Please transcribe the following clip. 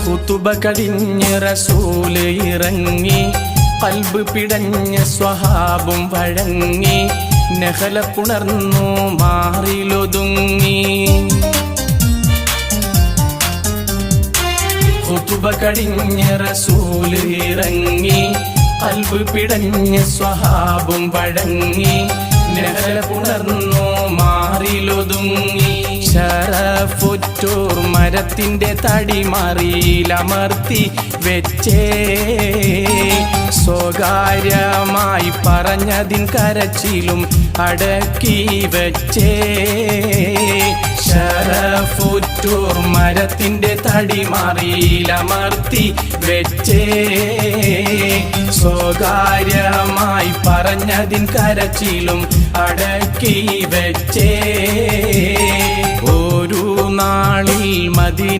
ഖുതുബ കഴിഞ്ഞ് റസൂല് ഇറങ്ങി, ഖൽബ് പിടഞ്ഞ സ്വഹാബും വഴങ്ങി, നഹല പുണർന്നു മാറിലൊതുങ്ങി. ഖുതുബ കഴിഞ്ഞ് റസൂല് ഇറങ്ങി, ഖൽബ് പിടഞ്ഞ സ്വഹാബും വഴങ്ങി, നഹല പുണർന്നു മാറിലൊതുങ്ങി. ശറഫുറ്റൂർ മരത്തിന്റെ തടിമറിയിലമർത്തി വെച്ചേ, സ്വകാര്യമായി പറഞ്ഞതിൻ കരച്ചിലും അടക്കി വെച്ചേ. ശറഫുറ്റൂർ മരത്തിന്റെ തടിമറിയിലമർത്തി വെച്ചേ, സ്വകാര്യമായി പറഞ്ഞതിൻ കരച്ചിലും അടക്കി വെച്ചേ. ഒരു നാളിൽ മദീന